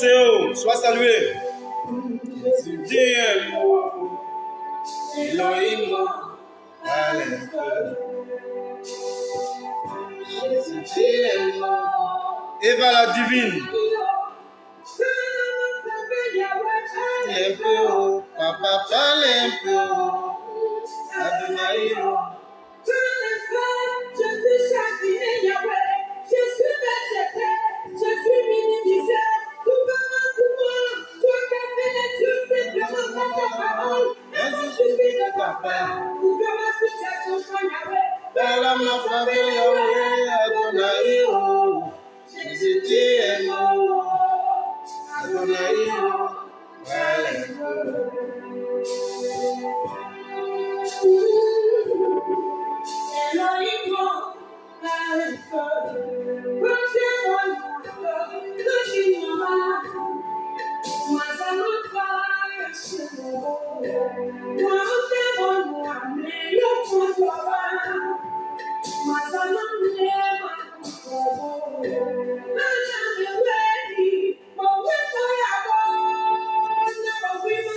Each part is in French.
Séo, sois salué. Dieu, Elohim, Eva la divine. Un peu, papa parle un peu. Adonai.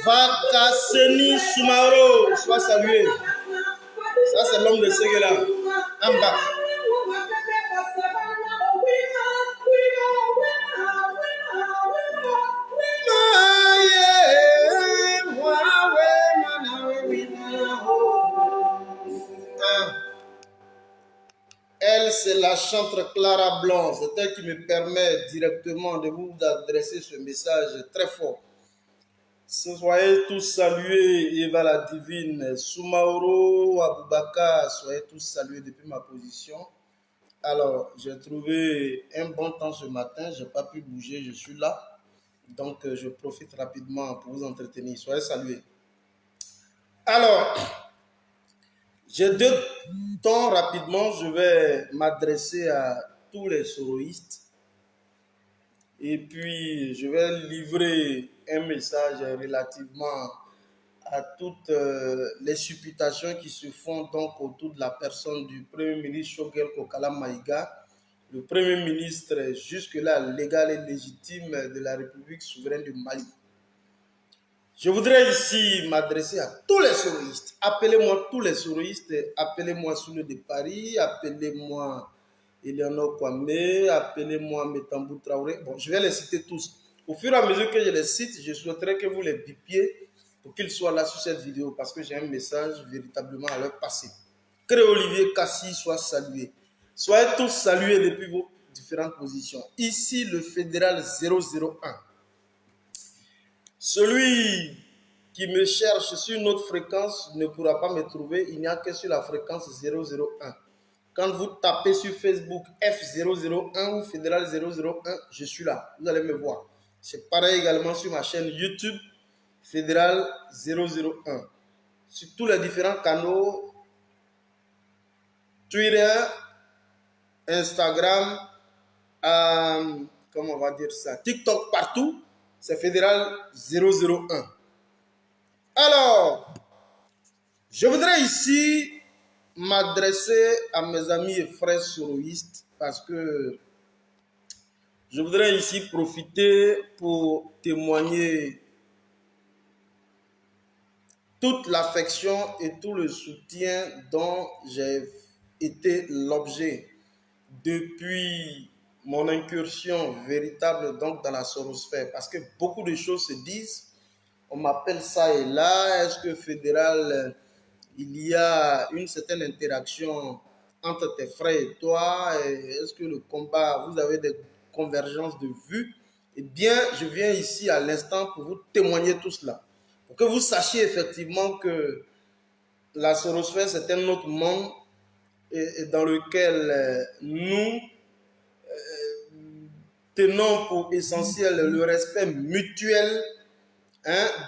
Vakaseni Soumaro, sois salué. Ça, c'est l'homme de Séguéla. En bas. Elle, c'est la chantre Clara Blanc. C'est elle qui me permet directement de vous adresser ce message très fort. Soyez tous salués, Eva la divine, Soumaoro, Aboubaka, soyez tous salués depuis ma position. Alors, j'ai trouvé un bon temps ce matin, je n'ai pas pu bouger, je suis là. Donc, je profite rapidement pour vous entretenir. Soyez salués. Alors, j'ai deux temps rapidement, je vais m'adresser à tous les soroïstes. Et puis, je vais livrer un message relativement à toutes les supputations qui se font donc autour de la personne du Premier ministre Choguel Kokala Maïga, le Premier ministre jusque-là légal et légitime de la République souveraine du Mali. Je voudrais ici m'adresser à tous les soroïstes. Appelez-moi tous les soroïstes, appelez-moi Soule de Paris, appelez-moi Eleonore Kwame, appelez-moi Metambou Traoré. Bon, je vais les citer tous. Au fur et à mesure que je les cite, je souhaiterais que vous les bipiez pour qu'ils soient là sur cette vidéo parce que j'ai un message véritablement à leur passer. Que Olivier Kassi soit salué. Soyez tous salués depuis vos différentes positions. Ici, le fédéral 001. Celui qui me cherche sur une autre fréquence ne pourra pas me trouver. Il n'y a que sur la fréquence 001. Quand vous tapez sur Facebook F001 ou Fédéral 001, je suis là. Vous allez me voir. C'est pareil également sur ma chaîne YouTube Fédéral 001. Sur tous les différents canaux, Twitter, Instagram, comment on va dire ça, TikTok, partout, c'est Fédéral 001. Alors, je voudrais ici m'adresser à mes amis et frères soroïstes parce que je voudrais ici profiter pour témoigner toute l'affection et tout le soutien dont j'ai été l'objet depuis mon incursion véritable donc dans la sorosphère, parce que beaucoup de choses se disent, on m'appelle ça et là, est-ce que Fédéral, il y a une certaine interaction entre tes frères et toi, est-ce que le combat, vous avez des convergences de vues? Eh bien, je viens ici à l'instant pour vous témoigner tout cela, pour que vous sachiez effectivement que la sorosphère, c'est un autre monde et dans lequel nous tenons pour essentiel le respect mutuel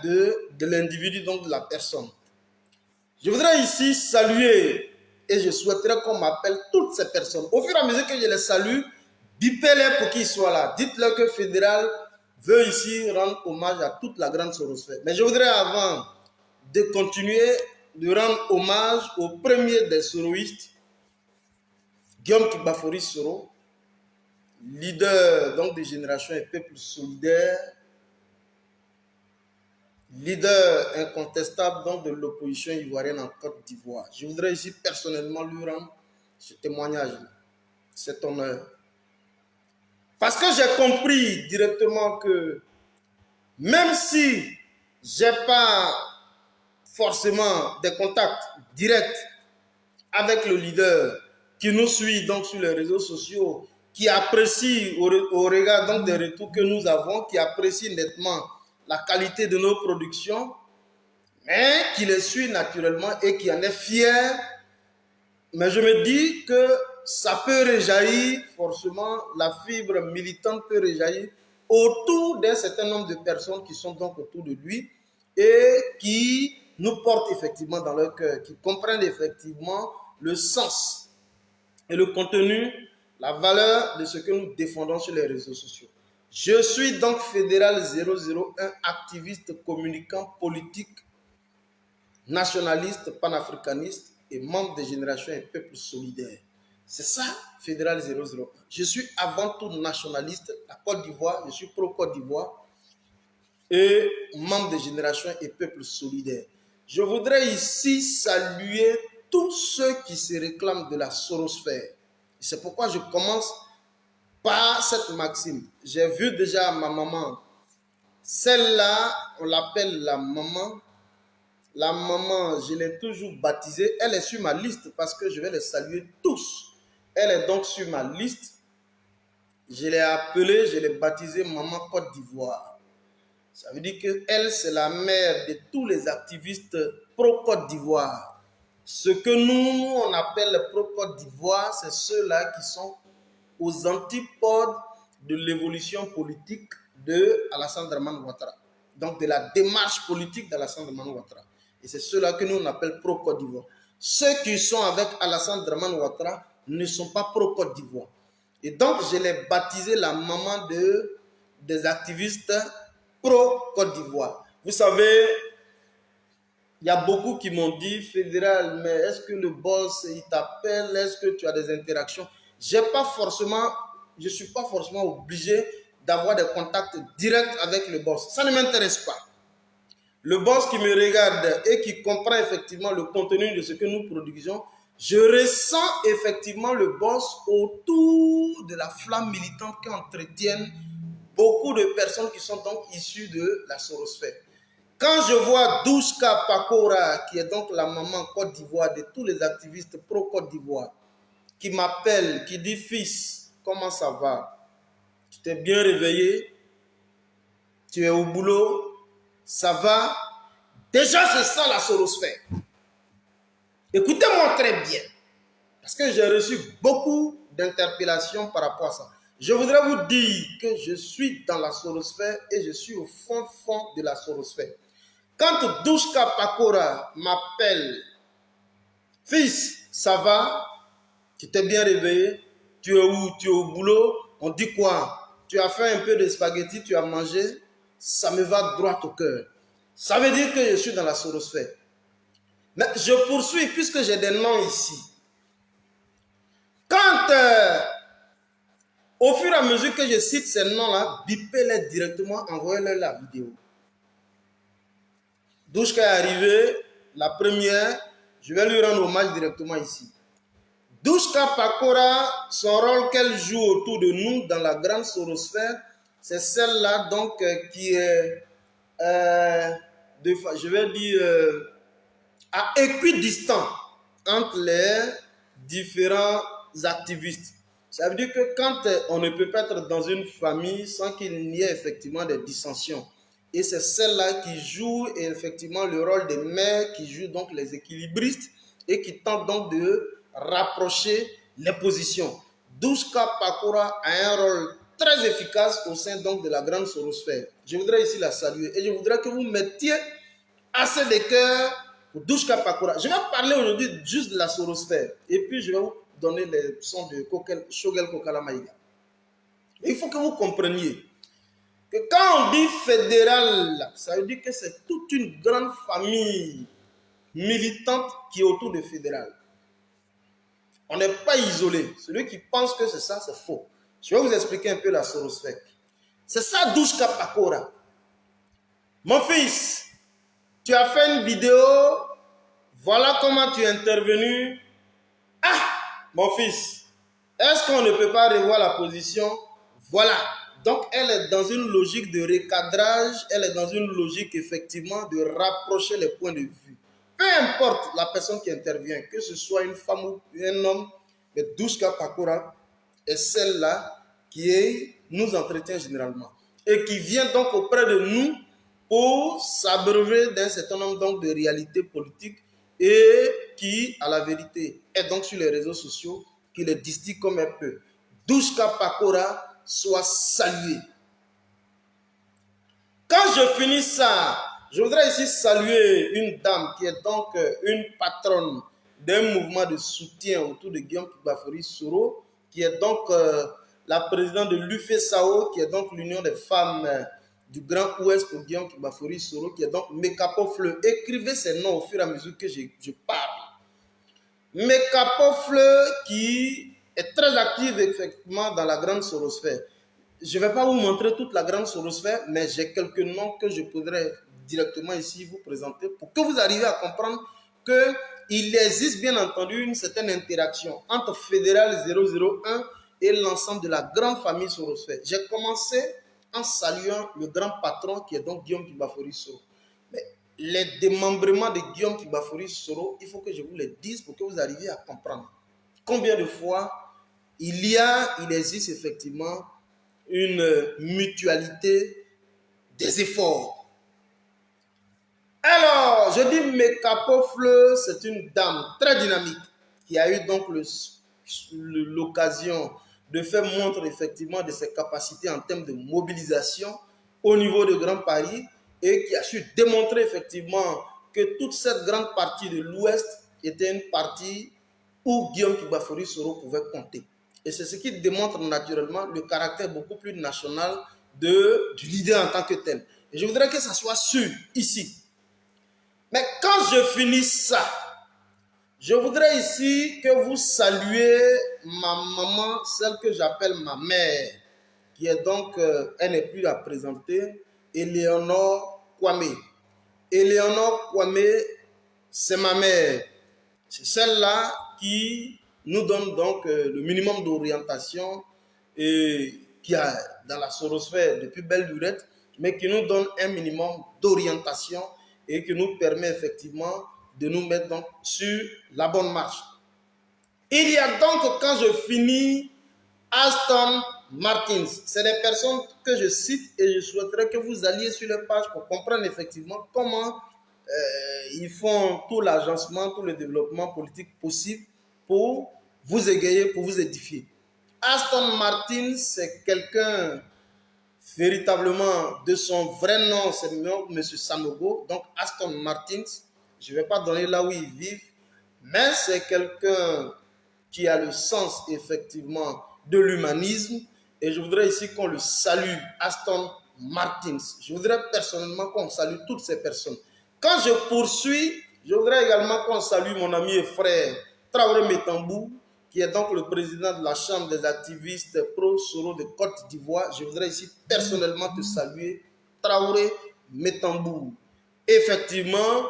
de l'individu, donc de la personne. Je voudrais ici saluer et je souhaiterais qu'on m'appelle toutes ces personnes. Au fur et à mesure que je les salue, bipez-les pour qu'ils soient là. Dites-leur que Fédéral veut ici rendre hommage à toute la grande sorosphère. Mais je voudrais avant de continuer de rendre hommage au premier des soroïstes, Guillaume Kibafori Soro, leader donc des générations et peuples solidaires, leader incontestable donc de l'opposition ivoirienne en Côte d'Ivoire. Je voudrais ici personnellement lui rendre ce témoignage, cet honneur. Parce que j'ai compris directement que même si je n'ai pas forcément des contacts directs avec le leader qui nous suit donc sur les réseaux sociaux, qui apprécie au regard donc des retours que nous avons, qui apprécie nettement la qualité de nos productions, mais qui les suit naturellement et qui en est fier. Mais je me dis que ça peut réjaillir, forcément, la fibre militante peut réjaillir autour d'un certain nombre de personnes qui sont donc autour de lui et qui nous portent effectivement dans leur cœur, qui comprennent effectivement le sens et le contenu, la valeur de ce que nous défendons sur les réseaux sociaux. Je suis donc Fédéral 001, activiste, communicant, politique, nationaliste, panafricaniste et membre des générations et peuples solidaires. C'est ça, Fédéral 001. Je suis avant tout nationaliste, la Côte d'Ivoire, je suis pro-Côte d'Ivoire et membre des générations et peuples solidaires. Je voudrais ici saluer tous ceux qui se réclament de la sorosphère. C'est pourquoi je commence par cette maxime. J'ai vu déjà ma maman. Celle-là, on l'appelle la maman. La maman, je l'ai toujours baptisée. Elle est sur ma liste parce que je vais les saluer tous. Elle est donc sur ma liste. Je l'ai appelée, je l'ai baptisée Maman Côte d'Ivoire. Ça veut dire qu'elle, c'est la mère de tous les activistes pro-Côte d'Ivoire. Ce que nous, on appelle pro-Côte d'Ivoire, c'est ceux-là qui sont aux antipodes de l'évolution politique de Alassane Dramane Ouattara. Donc de la démarche politique d'Alassane Dramane Ouattara. Et c'est ceux-là que nous on appelle pro-Côte d'Ivoire. Ceux qui sont avec Alassane Dramane Ouattara ne sont pas pro-Côte d'Ivoire. Et donc je l'ai baptisé la maman des activistes pro-Côte d'Ivoire. Vous savez, il y a beaucoup qui m'ont dit, Fédéral, mais est-ce que le boss, il t'appelle? Est-ce que tu as des interactions? Je ne suis pas forcément obligé d'avoir des contacts directs avec le boss. Ça ne m'intéresse pas. Le boss qui me regarde et qui comprend effectivement le contenu de ce que nous produisons, je ressens effectivement le boss autour de la flamme militante qu'entretiennent beaucoup de personnes qui sont donc issues de la sorosphère. Quand je vois Douchka Pakora, qui est donc la maman Côte d'Ivoire de tous les activistes pro-Côte d'Ivoire, qui m'appelle, qui dit « Fils, comment ça va? Tu t'es bien réveillé? Tu es au boulot? Ça va ?» Déjà, je sens la sorosphère. Écoutez-moi très bien. Parce que j'ai reçu beaucoup d'interpellations par rapport à ça. Je voudrais vous dire que je suis dans la sorosphère et je suis au fond de la sorosphère. Quand Douchka Pakora m'appelle, fils, ça va? Tu t'es bien réveillé? Tu es où? Tu es au boulot? On dit quoi? Tu as fait un peu de spaghetti, tu as mangé? Ça me va droit au cœur. Ça veut dire que je suis dans la sorosphère. Mais je poursuis puisque j'ai des noms ici. Quand, au fur et à mesure que je cite ces noms-là, bipez-les directement, envoyez-leur la vidéo. Douchka est arrivée, la première, je vais lui rendre hommage directement ici. Douchka Pakora, son rôle qu'elle joue autour de nous dans la grande sorosphère, c'est celle-là donc qui est, je vais dire, à équidistant entre les différents activistes. Ça veut dire que quand on ne peut pas être dans une famille sans qu'il n'y ait effectivement des dissensions. Et c'est celle-là qui joue effectivement le rôle des mères, qui joue donc les équilibristes et qui tente donc de rapprocher les positions. Douchka Pakora a un rôle très efficace au sein donc de la grande sorosphère. Je voudrais ici la saluer et je voudrais que vous mettiez assez de cœur pour Douchka Pakora. Je vais parler aujourd'hui juste de la sorosphère et puis je vais vous donner les sons de Shogel Kokala Maïga. Il faut que vous compreniez que quand on dit fédéral, ça veut dire que c'est toute une grande famille militante qui est autour de fédéral. On n'est pas isolé. Celui qui pense que c'est ça, c'est faux. Je vais vous expliquer un peu la sorosphère. C'est ça Douchka Pakora. Mon fils, tu as fait une vidéo, voilà comment tu es intervenu. Ah, mon fils, est-ce qu'on ne peut pas revoir la position? Voilà. Donc, elle est dans une logique de recadrage, elle est dans une logique effectivement de rapprocher les points de vue. Peu importe la personne qui intervient, que ce soit une femme ou un homme, mais Douchka Pakora est celle-là qui nous entretient généralement et qui vient donc auprès de nous pour s'abreuver d'un certain nombre donc de réalités politiques et qui, à la vérité, est donc sur les réseaux sociaux, qui les distille comme elle peut. Douchka Pakora soit saluée. Quand je finis ça, je voudrais ici saluer une dame qui est donc une patronne d'un mouvement de soutien autour de Guillaume Kibafori Soro, qui est donc la présidente de l'UFESAO, qui est donc l'Union des femmes du Grand Ouest pour Guillaume Kibafori Soro, qui est donc Mekapofle. Écrivez ces noms au fur et à mesure que je parle. Mekapofle qui est très active effectivement dans la grande sorosphère. Je ne vais pas vous montrer toute la grande sorosphère, mais j'ai quelques noms que je pourrais directement ici vous présenter pour que vous arriviez à comprendre qu'il existe bien entendu une certaine interaction entre Fédéral 001 et l'ensemble de la grande famille sorosphère. J'ai commencé en saluant le grand patron qui est donc Guillaume Kibafori Soro. Mais les démembrements de Guillaume Kibafori Soro, il faut que je vous les dise pour que vous arriviez à comprendre combien de fois il existe effectivement une mutualité des efforts. Alors, je dis Mekapofle, c'est une dame très dynamique qui a eu donc l'occasion de faire montre effectivement de ses capacités en termes de mobilisation au niveau de Grand Paris et qui a su démontrer effectivement que toute cette grande partie de l'Ouest était une partie où Guillaume Kibafori Soro pouvait compter. Et c'est ce qui démontre naturellement le caractère beaucoup plus national du leader en tant que tel. Et je voudrais que ça soit sûr ici. Mais quand je finis ça, je voudrais ici que vous saluiez ma maman, celle que j'appelle ma mère, qui est donc, elle n'est plus à présenter, Éléonore Kwame. Éléonore Kwame, c'est ma mère. C'est celle-là qui nous donne donc le minimum d'orientation et qui a dans la sorosphère depuis belle lurette, mais qui nous donne un minimum d'orientation et qui nous permet effectivement de nous mettre donc sur la bonne marche. Il y a donc, quand je finis, Aston Martins. C'est des personnes que je cite et je souhaiterais que vous alliez sur leur page pour comprendre effectivement comment ils font tout l'agencement, tout le développement politique possible pour vous égayer, pour vous édifier. Aston Martin, c'est quelqu'un véritablement de son vrai nom, c'est M. Sanogo. Donc Aston Martin, je ne vais pas donner là où ils vivent, mais c'est quelqu'un qui a le sens effectivement de l'humanisme. Et je voudrais ici qu'on le salue, Aston Martins. Je voudrais personnellement qu'on salue toutes ces personnes. Quand je poursuis, je voudrais également qu'on salue mon ami et frère Traoré Metambou, qui est donc le président de la Chambre des activistes pro-Soro de Côte d'Ivoire. Je voudrais ici personnellement te saluer, Traoré Metambou. Effectivement,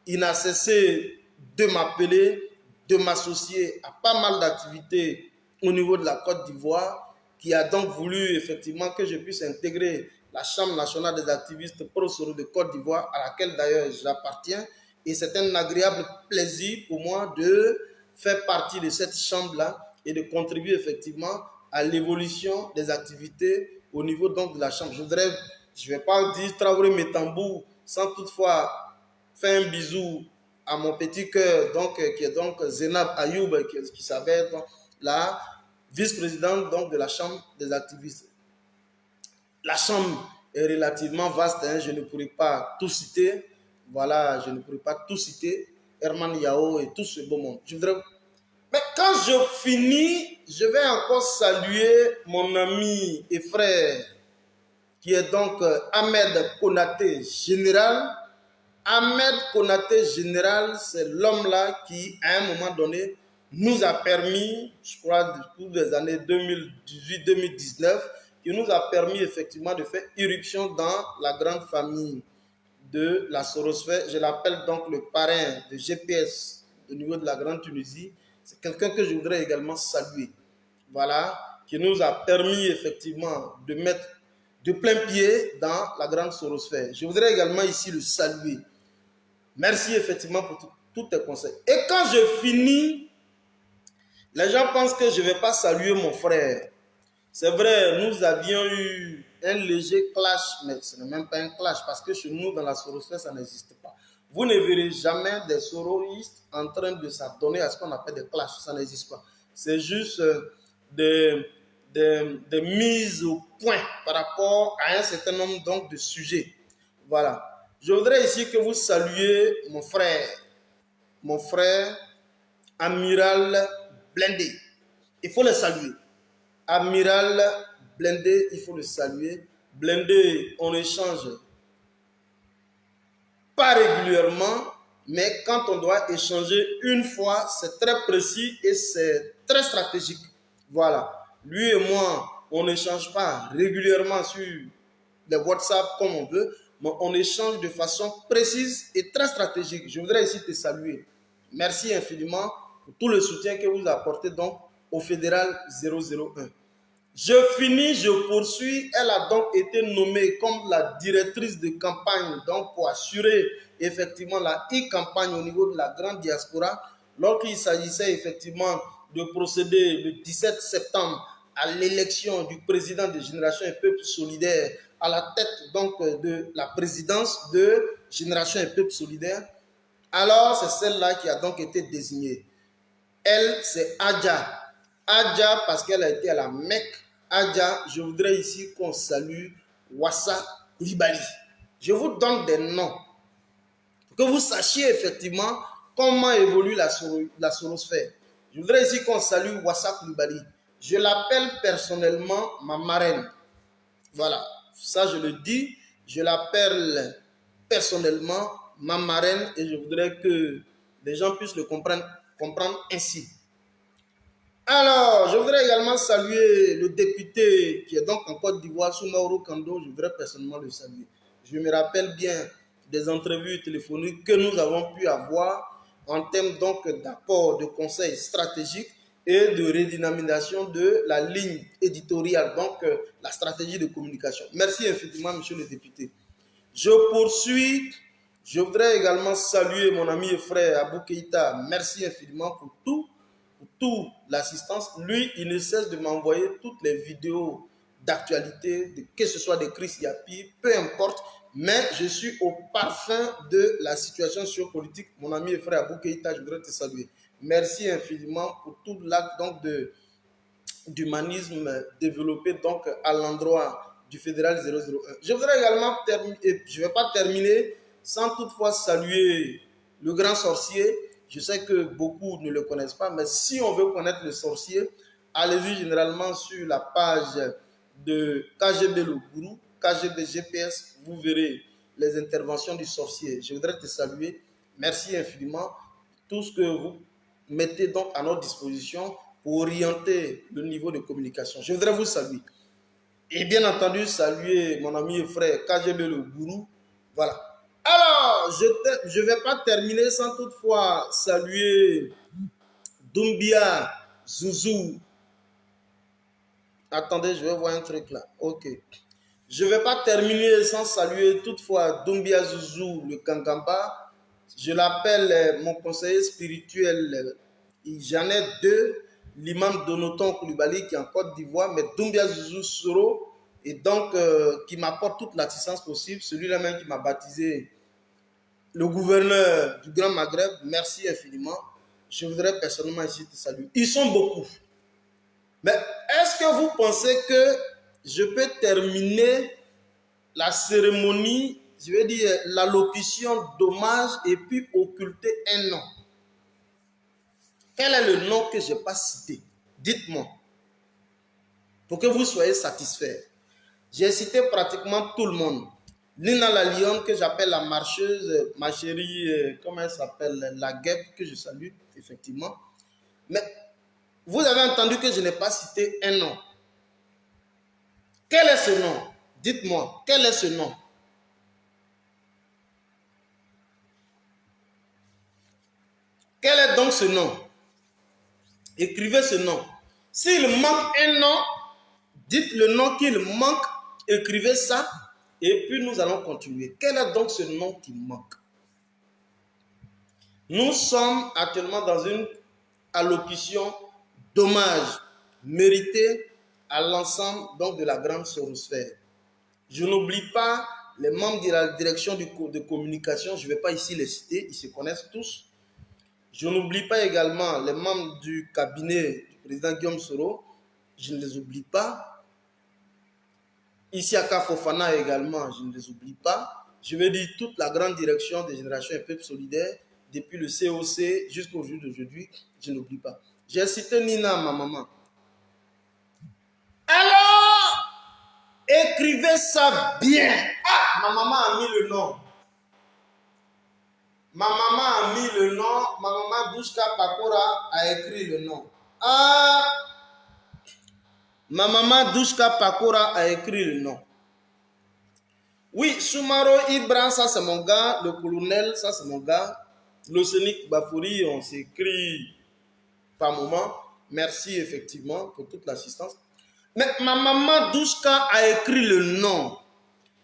il n'a cessé de m'appeler, de m'associer à pas mal d'activités au niveau de la Côte d'Ivoire, qui a donc voulu effectivement que je puisse intégrer la Chambre nationale des activistes pro-Soro de Côte d'Ivoire, à laquelle d'ailleurs j'appartiens. Et c'est un agréable plaisir pour moi de faire partie de cette chambre-là et de contribuer effectivement à l'évolution des activités au niveau donc de la chambre. Je ne vais pas dire Traoré Metambou sans toutefois faire un bisou à mon petit cœur, donc, qui est donc Zénab Ayoub, qui s'avère la vice-présidente donc, de la Chambre des activistes. La Chambre est relativement vaste, hein, je ne pourrais pas tout citer. Voilà, je ne pourrais pas tout citer. Herman Yao et tout ce beau monde. Mais quand je finis, je vais encore saluer mon ami et frère, qui est donc Ahmed Konaté Général. Ahmed Konaté Général, c'est l'homme-là qui, à un moment donné, nous a permis, je crois, depuis les années 2018-2019, qui nous a permis effectivement de faire irruption dans la grande famille de la Sorosphère. Je l'appelle donc le parrain de GPS au niveau de la Grande Tunisie. C'est quelqu'un que je voudrais également saluer. Voilà, qui nous a permis effectivement de mettre de plein pied dans la grande Sorosphère. Je voudrais également ici le saluer. Merci effectivement pour tous tes conseils. Et quand je finis, les gens pensent que je ne vais pas saluer mon frère. C'est vrai, nous avions eu un léger clash, mais ce n'est même pas un clash parce que chez nous, dans la sorosphère, ça n'existe pas. Vous ne verrez jamais des soroistes en train de s'adonner à ce qu'on appelle des clashs. Ça n'existe pas. C'est juste des mises au point par rapport à un certain nombre donc, de sujets. Voilà. Je voudrais ici que vous saluiez mon frère Amiral Blindé. Il faut le saluer. Amiral Blindé, il faut le saluer. Blindé, on échange pas régulièrement, mais quand on doit échanger une fois, c'est très précis et c'est très stratégique. Voilà. Lui et moi, on n'échange pas régulièrement sur les WhatsApp comme on veut, mais on échange de façon précise et très stratégique. Je voudrais ici te saluer. Merci infiniment pour tout le soutien que vous apportez donc au Fédéral 001. Je finis, je poursuis. Elle a donc été nommée comme la directrice de campagne donc pour assurer effectivement la e-campagne au niveau de la grande diaspora. Lorsqu'il s'agissait effectivement de procéder le 17 septembre à l'élection du président de Génération et Peuple Solidaire à la tête donc de la présidence de Génération et Peuple Solidaire, alors c'est celle-là qui a donc été désignée. Elle, c'est Adja. Adja, parce qu'elle a été à la Mecque. Adja, je voudrais ici qu'on salue Wassa Koulibaly. Je vous donne des noms pour que vous sachiez effectivement comment évolue la sorosphère. Je voudrais ici qu'on salue Wassa Koulibaly. Je l'appelle personnellement ma marraine. Voilà, ça je le dis. Je l'appelle personnellement ma marraine et je voudrais que les gens puissent le comprendre ainsi. Alors, je voudrais également saluer le député qui est donc en Côte d'Ivoire, Soumaoro Kando. Je voudrais personnellement le saluer. Je me rappelle bien des entrevues téléphoniques que nous avons pu avoir en termes donc d'apport de conseils stratégiques et de redynamisation de la ligne éditoriale, donc la stratégie de communication. Merci infiniment, monsieur le député. Je poursuis. Je voudrais également saluer mon ami et frère Abou Keïta. Merci infiniment pour toute l'assistance. Lui, il ne cesse de m'envoyer toutes les vidéos d'actualité, que ce soit de Chris Yapi, peu importe, mais je suis au parfum de la situation sociopolitique. Mon ami et frère Abou Keïta, je voudrais te saluer. Merci infiniment pour tout l'acte donc d'humanisme développé donc à l'endroit du fédéral 001. Je voudrais également terminer, je ne vais pas terminer sans toutefois saluer le grand sorcier. Je sais que beaucoup ne le connaissent pas, mais si on veut connaître le sorcier, allez-y généralement sur la page de KGB le Gourou, KGB GPS, vous verrez les interventions du sorcier. Je voudrais te saluer. Merci infiniment. Tout ce que vous mettez donc à notre disposition pour orienter le niveau de communication. Je voudrais vous saluer. Et bien entendu, saluer mon ami et frère KGB le Gourou. Voilà. Alors, je ne vais pas terminer sans toutefois saluer Doumbia Zouzou. Attendez, je vais voir un truc là. Ok. Je ne vais pas terminer sans saluer toutefois Doumbia Zouzou, le Kankamba. Je l'appelle mon conseiller spirituel. J'en ai deux. L'imam Donoton Koulibaly qui est en Côte d'Ivoire, mais Doumbia Zouzou Soro, et donc qui m'apporte toute l'assistance possible. Celui-là même qui m'a baptisé le gouverneur du Grand Maghreb. Merci infiniment. Je voudrais personnellement ici te saluer. Ils sont beaucoup. Mais est-ce que vous pensez que je peux terminer la cérémonie, je veux dire l'allocution d'hommage et puis occulter un nom? Quel est le nom que je n'ai pas cité? Dites-moi. Pour que vous soyez satisfaits. J'ai cité pratiquement tout le monde. Nina la lionne, que j'appelle la marcheuse, ma chérie, comment elle s'appelle? La guêpe, que je salue, effectivement. Mais vous avez entendu que je n'ai pas cité un nom. Quel est ce nom? Dites-moi, quel est ce nom? Quel est donc ce nom? Écrivez ce nom. S'il manque un nom, dites le nom qu'il manque, écrivez ça, et puis nous allons continuer. Quel est donc ce nom qui manque? Nous sommes actuellement dans une allocution d'hommage mérité à l'ensemble donc de la grande sorosphère. Je n'oublie pas les membres de la direction de communication, je ne vais pas ici les citer, ils se connaissent tous. Je n'oublie pas également les membres du cabinet du président Guillaume Soro, je ne les oublie pas. Isiaka Fofana également, je ne les oublie pas. Je vais dire toute la grande direction des Générations et Peuples Solidaires, depuis le COC jusqu'au jour d'aujourd'hui, je n'oublie pas. J'ai cité Nina, ma maman. Alors, écrivez ça bien. Ah, ma maman a mis le nom. Ma maman a mis le nom. Ma maman Douchka Pakora a écrit le nom. Ah, ma maman Douchka Pakora a écrit le nom. Oui, Soumaro Ibra, ça c'est mon gars. Le colonel, ça c'est mon gars. L'Océnique Bafouri, on s'écrit par moment. Merci effectivement pour toute l'assistance. Mais ma maman Douchka a écrit le nom.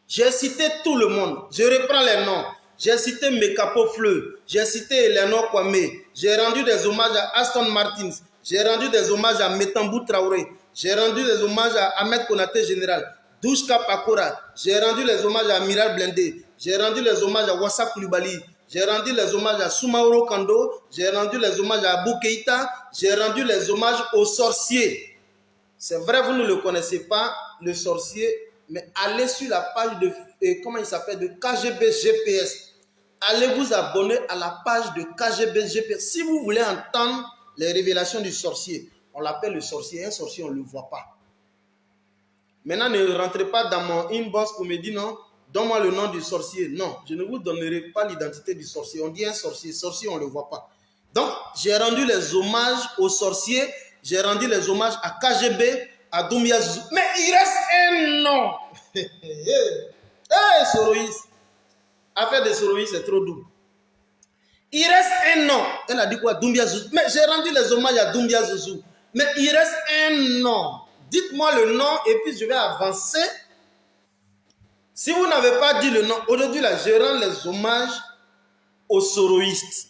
J'ai cité tout le monde. Je reprends les noms. J'ai cité Mekapo Fleu. J'ai cité Eleanor Kwame. J'ai rendu des hommages à Aston Martins. J'ai rendu des hommages à Metambou Traoré. J'ai rendu des hommages à Ahmed Konaté Général. Douchka Pakora. J'ai rendu les hommages à Miral Blindé. J'ai rendu les hommages à Wassa Koulibaly. J'ai rendu les hommages à Soumaoro Kando. J'ai rendu les hommages à Abou Keïta. J'ai rendu les hommages aux sorciers. C'est vrai, vous ne le connaissez pas, le sorcier, mais allez sur la page de, comment il s'appelle, de KGB GPS. Allez vous abonner à la page de KGB GPS. Si vous voulez entendre les révélations du sorcier, on l'appelle le sorcier. Un sorcier, on ne le voit pas. Maintenant, ne rentrez pas dans mon inbox pour me dire non, donne-moi le nom du sorcier. Non, je ne vous donnerai pas l'identité du sorcier. On dit un sorcier. Sorcier, on ne le voit pas. Donc, j'ai rendu les hommages aux sorciers. J'ai rendu les hommages à KGB, à Doumbia Zouzou. Mais il reste un nom. Hey, Soroïs. Affaire de Soroïs, c'est trop doux. Il reste un nom. Elle a dit quoi? Doumbia Zouzou. Mais j'ai rendu les hommages à Doumbia Zouzou. Mais il reste un nom. Dites-moi le nom et puis je vais avancer. Si vous n'avez pas dit le nom, aujourd'hui là, je rends les hommages aux soroïstes.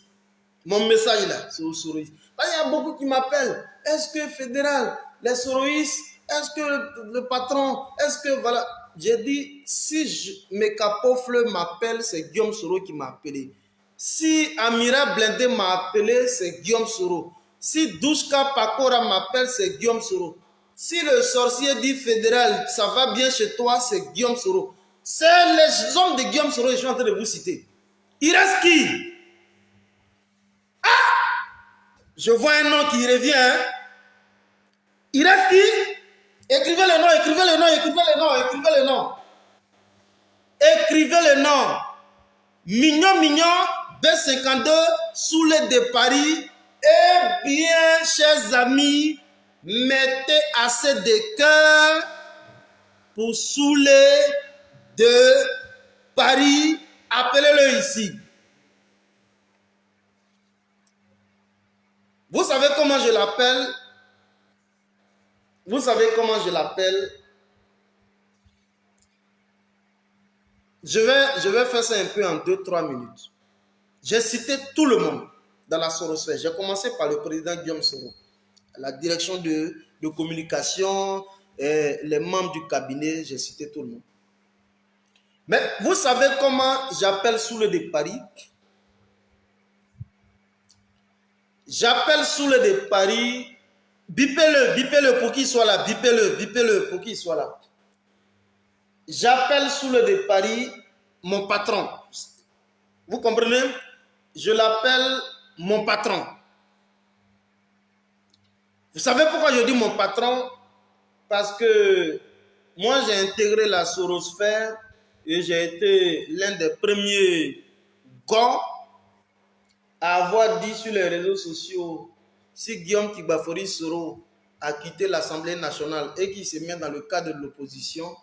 Mon message là, c'est aux soroïstes. Là, il y a beaucoup qui m'appellent. Est-ce que fédéral, les soroïstes, est-ce que le patron, est-ce que voilà. J'ai dit, si mes capofles m'appellent, c'est Guillaume Soro qui m'a appelé. Si Amira Blindé m'a appelé, c'est Guillaume Soro. Si Douchka Pakora m'appelle, c'est Guillaume Soro. Si le sorcier dit fédéral, ça va bien chez toi, c'est Guillaume Soro. C'est les hommes de Guillaume Soro que je suis en train de vous citer. Il reste qui? Je vois un nom qui revient. Hein? Il reste qui? Écrivez le nom, écrivez le nom, écrivez le nom, écrivez le nom. Écrivez le nom. Mignon, mignon, B52, Soulé de Paris. Eh bien, chers amis, mettez assez de cœur pour Soulé de Paris. Appelez-le ici. Vous savez comment je l'appelle? Vous savez comment je l'appelle? Je vais faire ça un peu en 2-3 minutes. J'ai cité tout le monde dans la sorosphère. J'ai commencé par le président Guillaume Soro, la direction de communication, les membres du cabinet, j'ai cité tout le monde. Mais vous savez comment j'appelle Soulé de Paris? J'appelle Soulé de Paris. Bipez-le pour qu'il soit là. Bipez-le pour qu'il soit là. J'appelle Soulé de Paris mon patron. Vous comprenez? Je l'appelle mon patron. Vous savez pourquoi je dis mon patron? Parce que moi j'ai intégré la sorosphère et j'ai été l'un des premiers gars à avoir dit sur les réseaux sociaux, si Guillaume Kibafori Soro a quitté l'Assemblée nationale et qu'il se met dans le cadre de l'opposition,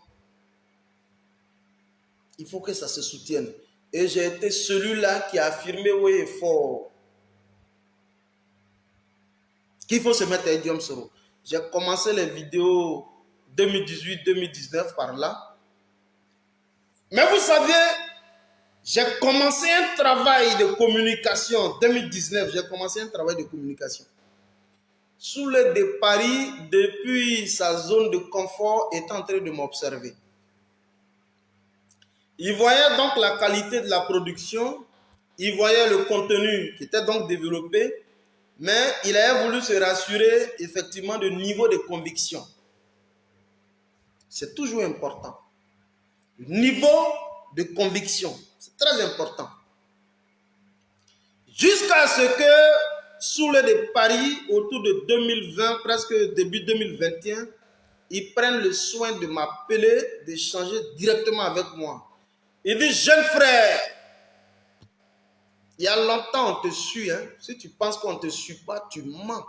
il faut que ça se soutienne. Et j'ai été celui-là qui a affirmé haut et fort qu'il faut se mettre avec Guillaume Soro. J'ai commencé les vidéos 2018-2019 par là. Mais vous savez, j'ai commencé un travail de communication. 2019, j'ai commencé un travail de communication. Soulé de Paris, depuis sa zone de confort, est en train de m'observer. Il voyait donc la qualité de la production, il voyait le contenu qui était donc développé, mais il avait voulu se rassurer effectivement du niveau de conviction. C'est toujours important. Le niveau de conviction, c'est très important. Jusqu'à ce que, Soulé de Paris, autour de 2020, presque début 2021, ils prennent le soin de m'appeler, d'échanger directement avec moi. Il dit, jeune frère, il y a longtemps on te suit. Hein? Si tu penses qu'on ne te suit pas, tu mens.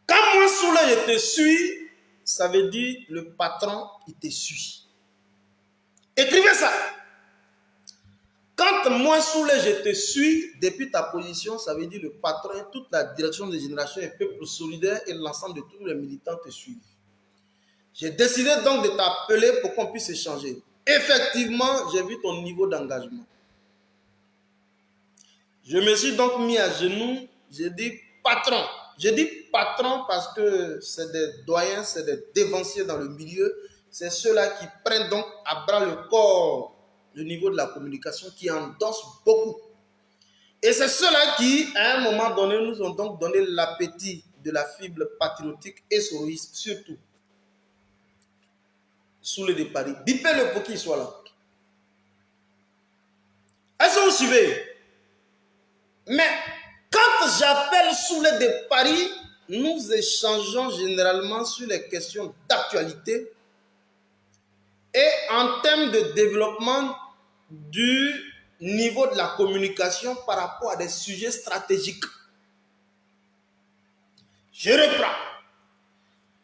Quand moi, Soulé, je te suis, ça veut dire le patron, il te suit. Écrivez ça. Quand moi, Soulé, je te suis, depuis ta position, ça veut dire le patron, toute la direction des générations et peuple solidaire et l'ensemble de tous les militants te suivent. J'ai décidé donc de t'appeler pour qu'on puisse échanger. Effectivement, j'ai vu ton niveau d'engagement. Je me suis donc mis à genoux, j'ai dit patron. J'ai dit patron parce que c'est des doyens, c'est des dévanciers dans le milieu. C'est ceux-là qui prennent donc à bras le corps le niveau de la communication, qui endossent beaucoup. Et c'est ceux-là qui, à un moment donné, nous ont donc donné l'appétit de la fibre patriotique et soroïste, surtout. Soulé de Paris. Bipez-le pour qu'il soit là. Est-ce que vous suivez? Mais quand j'appelle Soulé de Paris, nous échangeons généralement sur les questions d'actualité et en termes de développement du niveau de la communication par rapport à des sujets stratégiques. Je reprends.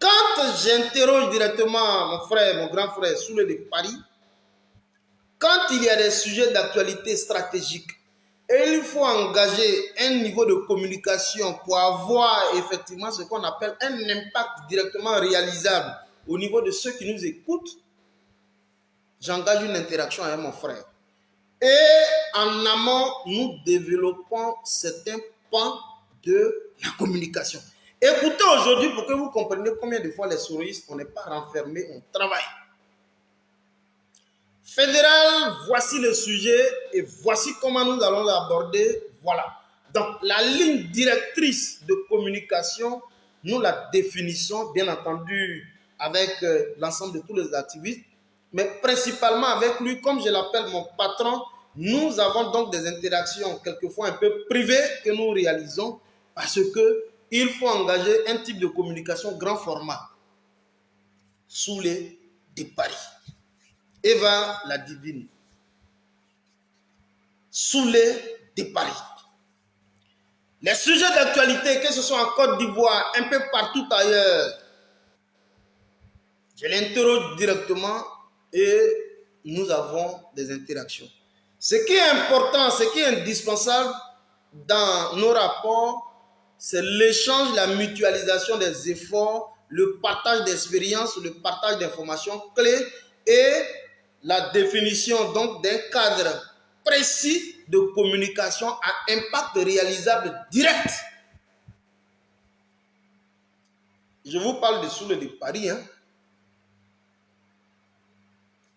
Quand j'interroge directement mon frère, mon grand frère Soulé de Paris, quand il y a des sujets d'actualité stratégique et il faut engager un niveau de communication pour avoir effectivement ce qu'on appelle un impact directement réalisable au niveau de ceux qui nous écoutent, j'engage une interaction avec mon frère. Et en amont, nous développons certains pans de la communication. Écoutez aujourd'hui pour que vous compreniez combien de fois les souristes, on n'est pas renfermés, on travaille. fédéral, voici le sujet et voici comment nous allons l'aborder. Voilà. Donc, la ligne directrice de communication, nous la définissons, bien entendu, avec l'ensemble de tous les activistes, mais principalement avec lui, comme je l'appelle mon patron. Nous avons donc des interactions quelquefois un peu privées que nous réalisons parce qu'il faut engager un type de communication grand format sous les de Paris. Eva la divine. Sous les de Paris. Les sujets d'actualité, que ce soit en Côte d'Ivoire, un peu partout ailleurs, je l'interroge directement et nous avons des interactions. Ce qui est important, ce qui est indispensable dans nos rapports, c'est l'échange, la mutualisation des efforts, le partage d'expériences, le partage d'informations clés et la définition donc d'un cadre précis de communication à impact réalisable direct. Je vous parle de Soule de Paris, hein?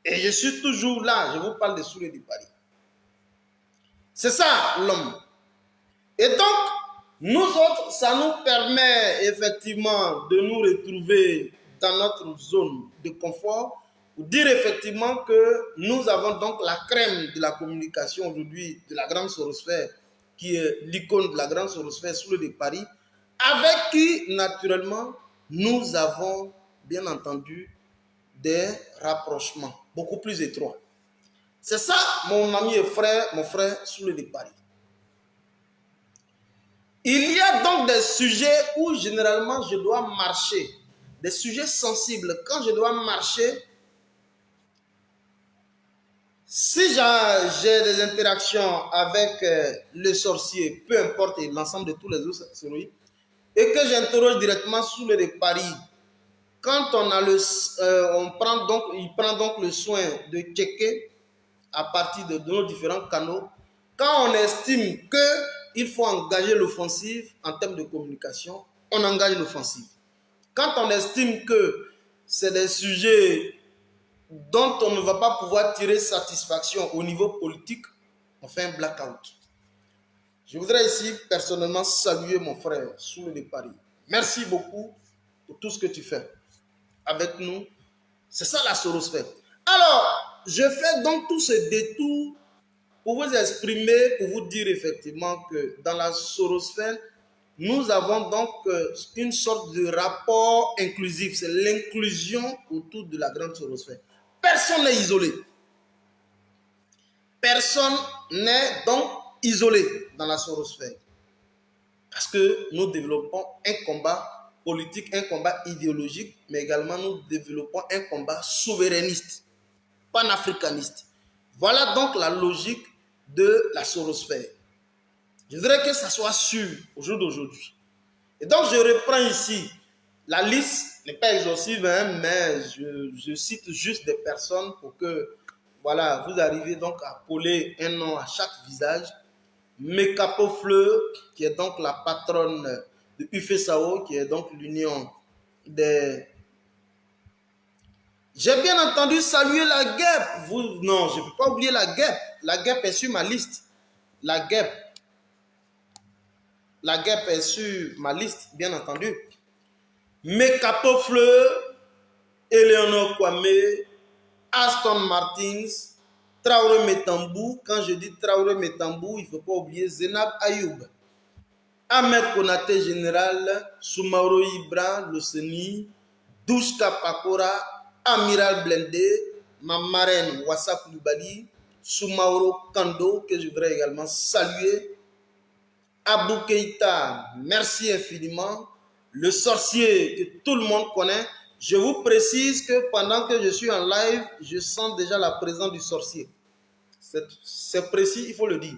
Et je suis toujours là, je vous parle de Soule de Paris. C'est ça l'homme. Et donc, nous autres, ça nous permet effectivement de nous retrouver dans notre zone de confort pour dire effectivement que nous avons donc la crème de la communication aujourd'hui de la grande sorosphère, qui est l'icône de la grande sorosphère Soule de Paris, avec qui, naturellement, nous avons bien entendu des rapprochements beaucoup plus étroits. C'est ça, mon ami et frère, mon frère Soule de Paris. Il y a donc des sujets où généralement je dois marcher, des sujets sensibles. Quand je dois marcher, si j'ai des interactions avec le sorcier, peu importe l'ensemble de tous les autres sorciers, et que j'interroge directement Soule de Paris, quand on a il prend donc le soin de checker à partir de nos différents canaux, quand on estime qu'il faut engager l'offensive en termes de communication, on engage l'offensive. Quand on estime que c'est des sujets dont on ne va pas pouvoir tirer satisfaction au niveau politique, on fait un blackout. Je voudrais ici personnellement saluer mon frère Soule de Paris. Merci beaucoup pour tout ce que tu fais avec nous. C'est ça la sorosphère. Alors, je fais donc tout ce détour pour vous exprimer, pour vous dire effectivement que dans la sorosphère, nous avons donc une sorte de rapport inclusif. C'est l'inclusion autour de la grande sorosphère. Personne n'est isolé. Personne n'est donc isolé dans la sorosphère. Parce que nous développons un combat politique, un combat idéologique, mais également nous développons un combat souverainiste, panafricaniste. Voilà donc la logique de la sorosphère. Je voudrais que ça soit sûr au jour d'aujourd'hui. Et donc je reprends ici. La liste n'est pas exhaustive, hein, mais je cite juste des personnes pour que voilà, vous arrivez donc à coller un nom à chaque visage. Mekapo Fleur, qui est donc la patronne de UFESAO, qui est donc l'union des... J'ai bien entendu saluer la guêpe. Non, je ne peux pas oublier la guêpe. La guêpe est sur ma liste. La guêpe est sur ma liste, bien entendu. Mekapo Fleur, Eleonore Kwame, Aston Martins, Traoré Metambou. Quand je dis Traoré Metambou, il ne faut pas oublier Zenab Ayoub. Ahmed Konaté Général, Soumaoro Ibra, Loseni, Douchka Pakora, Amiral Blendé, ma marraine Wassa Koulibaly, Soumaoro Kando, que je voudrais également saluer, Abou Keïta, merci infiniment, le sorcier que tout le monde connaît. Je vous précise que pendant que je suis en live, je sens déjà la présence du sorcier. C'est précis, il faut le dire.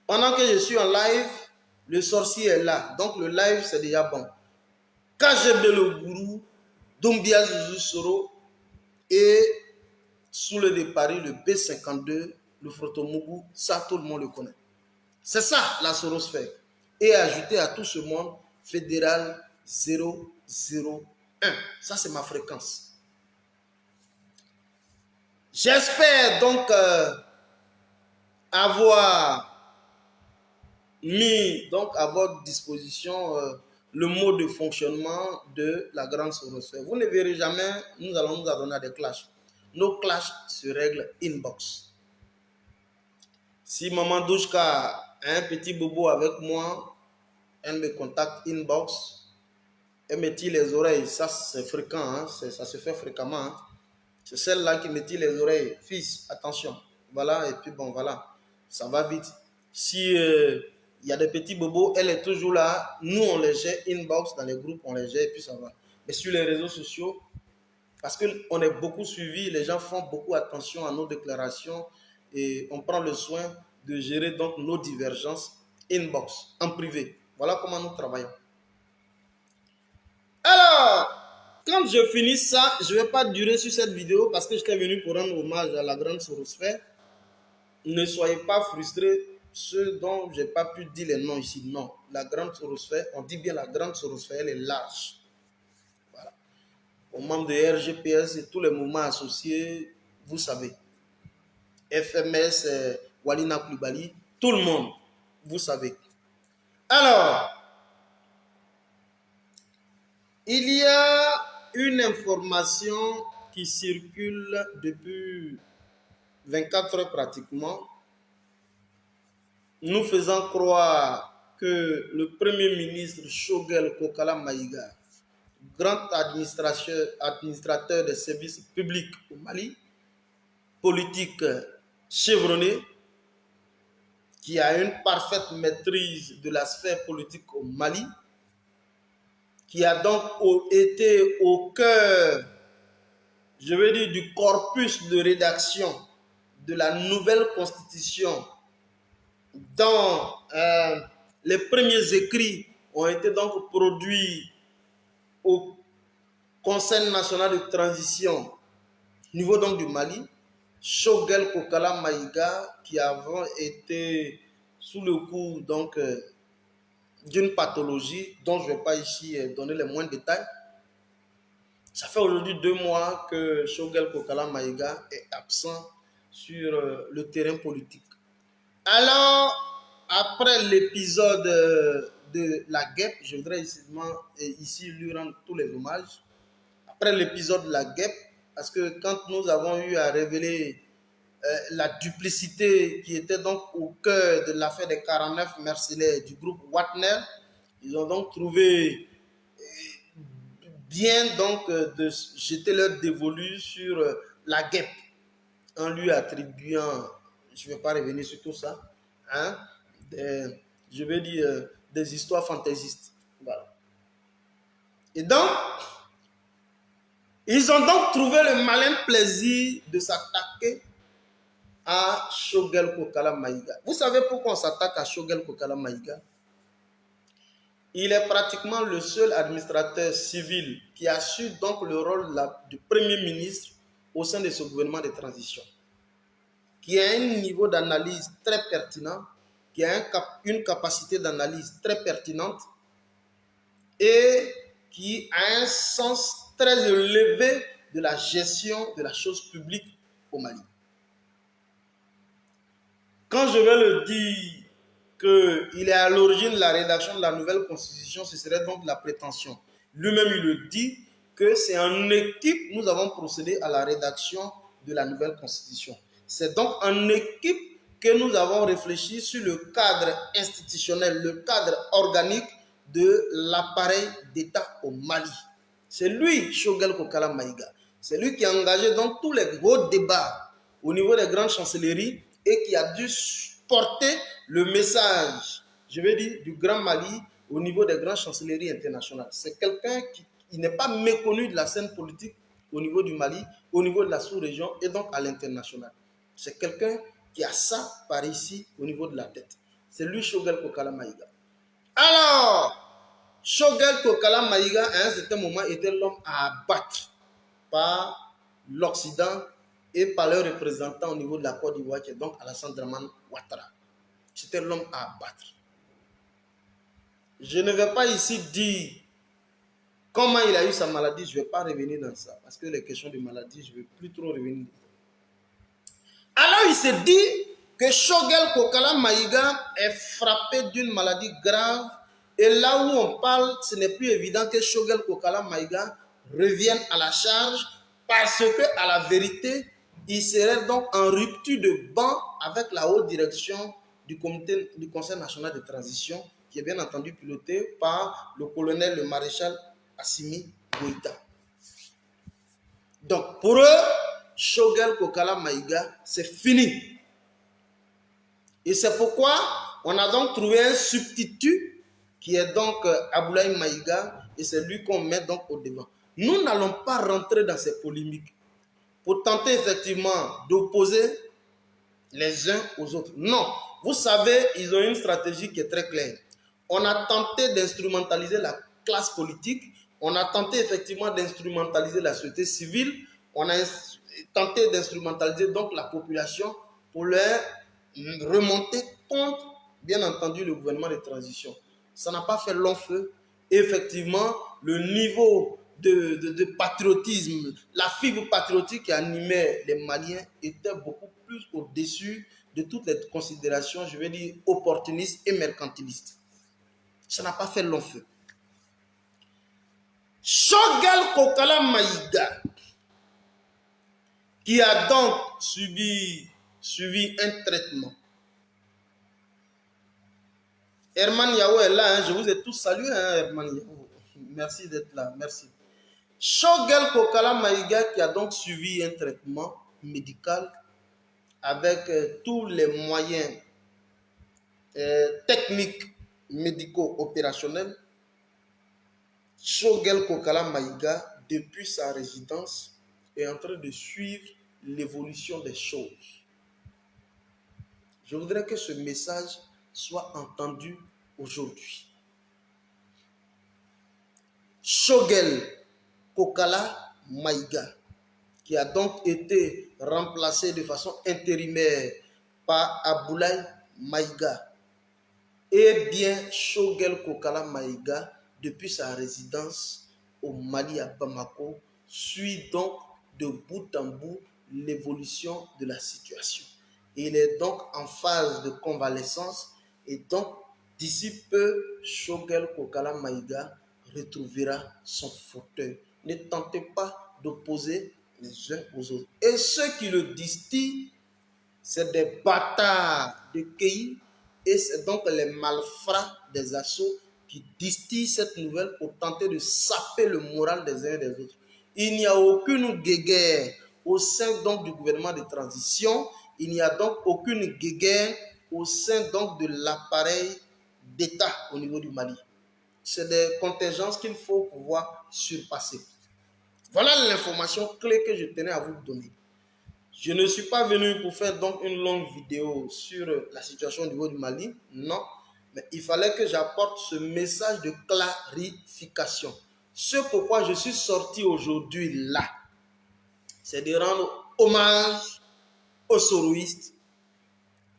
Pendant que je suis en live, le sorcier est là. Donc le live, c'est déjà bon. KGB le gourou, Doumbia Zouzou Soro et Soule de Paris, le B52, le Frotomougou, ça tout le monde le connaît. C'est ça la sorosphère. Et ajouter à tout ce monde, fédéral 001. Ça c'est ma fréquence. J'espère donc avoir mis donc à votre disposition le mode de fonctionnement de la grande sorosphère. Vous ne verrez jamais, nous allons nous adonner à des clashs. Nos clashs se règlent inbox. Si Maman Douchka a un petit bobo avec moi, elle me contacte inbox, elle me tire les oreilles, ça c'est fréquent, hein? Ça se fait fréquemment. Hein? C'est celle-là qui me tire les oreilles. Fils, attention. Voilà, et puis bon, voilà. Ça va vite. Si y a des petits bobos, elle est toujours là. Nous, on les gère inbox dans les groupes, on les gère et puis ça va. Mais sur les réseaux sociaux, parce qu'on est beaucoup suivi, les gens font beaucoup attention à nos déclarations et on prend le soin de gérer donc nos divergences inbox, en privé. Voilà comment nous travaillons. Alors, quand je finis ça, je ne vais pas durer sur cette vidéo parce que j'étais venu pour rendre hommage à la grande sorosphère. Ne soyez pas frustrés, ceux dont je n'ai pas pu dire les noms ici. Non, la grande sorosphère, on dit bien la grande sorosphère, elle est large. Voilà. Aux membres de RGPS et tous les mouvements associés, vous savez. FMS, Walina Koulibaly, tout le monde, vous savez. Alors, il y a une information qui circule depuis 24 heures pratiquement, nous faisant croire que le Premier ministre Choguel Kokala Maïga, grand administrateur des services publics au Mali, politique chevronné, qui a une parfaite maîtrise de la sphère politique au Mali, qui a donc été au cœur, je veux dire, du corpus de rédaction de la nouvelle constitution dont les premiers écrits ont été donc produits au Conseil national de transition au niveau donc du Mali, Choguel Kokala Maïga, qui avant été sous le coup donc d'une pathologie dont je ne vais pas ici donner les moindres détails. Ça fait aujourd'hui 2 mois que Choguel Kokala Maïga est absent sur le terrain politique. Alors, après l'épisode de la guêpe, je voudrais ici lui rendre tous les hommages. Après l'épisode de la guêpe, parce que quand nous avons eu à révéler la duplicité qui était donc au cœur de l'affaire des 49 mercenaires du groupe Wagner, ils ont donc trouvé bien donc de jeter leur dévolu sur la guêpe en lui attribuant, je ne vais pas revenir sur tout ça, hein, je vais dire des histoires fantaisistes. Voilà. Et donc, ils ont donc trouvé le malin plaisir de s'attaquer à Choguel Kokala Maïga. Vous savez pourquoi on s'attaque à Choguel Kokala Maïga? Il est pratiquement le seul administrateur civil qui assure donc le rôle du Premier ministre au sein de ce gouvernement de transition, qui a un niveau d'analyse très pertinent, qui a une capacité d'analyse très pertinente et qui a un sens très élevé de la gestion de la chose publique au Mali. Quand je vais le dire qu'il est à l'origine de la rédaction de la nouvelle constitution, ce serait donc la prétention. Lui-même, il le dit que c'est en équipe nous avons procédé à la rédaction de la nouvelle constitution. C'est donc en équipe que nous avons réfléchi sur le cadre institutionnel, le cadre organique de l'appareil d'État au Mali. C'est lui, Choguel Kokala Maïga. C'est lui qui a engagé donc tous les gros débats au niveau des grandes chancelleries et qui a dû porter le message, je vais dire, du Grand Mali au niveau des grandes chancelleries internationales. C'est quelqu'un qui n'est pas méconnu de la scène politique au niveau du Mali, au niveau de la sous-région et donc à l'international. C'est quelqu'un qui a ça par ici au niveau de la tête. C'est lui, Choguel Kokala Maïga. Alors, Choguel Kokala Maïga, à un certain moment, était l'homme à abattre par l'Occident et par leurs représentants au niveau de la Côte d'Ivoire, qui est donc Alassane Dramane Ouattara. C'était l'homme à abattre. Je ne vais pas ici dire comment il a eu sa maladie, je ne vais pas revenir dans ça, parce que les questions de maladie, je ne vais plus trop revenir. Alors il se dit que Choguel Kokala Maïga est frappé d'une maladie grave. Et là où on parle, ce n'est plus évident que Choguel Kokala Maïga revienne à la charge, parce que à la vérité, il serait donc en rupture de banc avec la haute direction du Conseil national de transition, qui est bien entendu piloté par le colonel, le maréchal Assimi Goïta. Donc pour eux, Choguel Kokala Maïga, c'est fini. Et c'est pourquoi on a donc trouvé un substitut qui est donc Aboulaye Maïga, et c'est lui qu'on met donc au devant. Nous n'allons pas rentrer dans ces polémiques pour tenter effectivement d'opposer les uns aux autres. Non, vous savez, ils ont une stratégie qui est très claire. On a tenté d'instrumentaliser la classe politique, on a tenté effectivement d'instrumentaliser la société civile, on a tenté d'instrumentaliser donc la population pour leur remonter contre, bien entendu, le gouvernement de transition. Ça n'a pas fait long feu. Effectivement, le niveau de patriotisme, la fibre patriotique qui animait les Maliens était beaucoup plus au-dessus de toutes les considérations, je vais dire, opportunistes et mercantilistes. Ça n'a pas fait long feu. Choguel Kokala Maïga, qui a donc suivi un traitement. Herman Yahou est là, hein, je vous ai tous salués, hein, Herman Yahou. Merci d'être là, merci. Choguel Kokala Maïga qui a donc suivi un traitement médical avec tous les moyens techniques, médicaux, opérationnels. Choguel Kokala Maïga, depuis sa résidence, est en train de suivre l'évolution des choses. Je voudrais que ce message soit entendu aujourd'hui. Choguel Kokala Maïga, qui a donc été remplacé de façon intérimaire par Aboulaye Maïga, et bien Choguel Kokala Maïga, depuis sa résidence au Mali à Bamako, suit donc de bout en bout l'évolution de la situation. Il est donc en phase de convalescence, et donc d'ici peu, Choguel Kokala Maïga retrouvera son fauteuil. Ne tentez pas d'opposer les uns aux autres. Et ceux qui le distillent, c'est des bâtards de Kei, et c'est donc les malfrats des assauts qui distillent cette nouvelle pour tenter de saper le moral des uns et des autres. Il n'y a aucune guéguerre au sein donc du gouvernement de transition, il n'y a donc aucune guéguerre au sein donc de l'appareil d'État au niveau du Mali. C'est des contingences qu'il faut pouvoir surpasser. Voilà l'information clé que je tenais à vous donner. Je ne suis pas venu pour faire donc une longue vidéo sur la situation au niveau du Mali, non, mais il fallait que j'apporte ce message de clarification. Ce pourquoi je suis sorti aujourd'hui là, c'est de rendre hommage aux soroïstes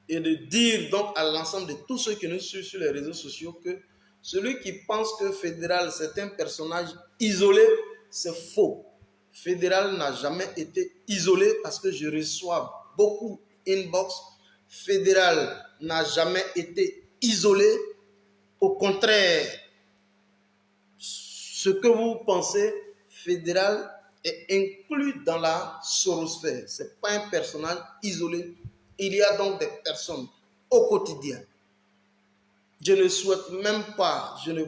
et de dire donc à l'ensemble de tous ceux qui nous suivent sur les réseaux sociaux que celui qui pense que Fédéral c'est un personnage isolé, c'est faux. Fédéral n'a jamais été isolé parce que je reçois beaucoup inbox. Fédéral n'a jamais été isolé. Au contraire, ce que vous pensez, Fédéral est inclus dans la sorosphère. Ce n'est pas un personnage isolé. Il y a donc des personnes au quotidien. Je ne souhaite même pas, je ne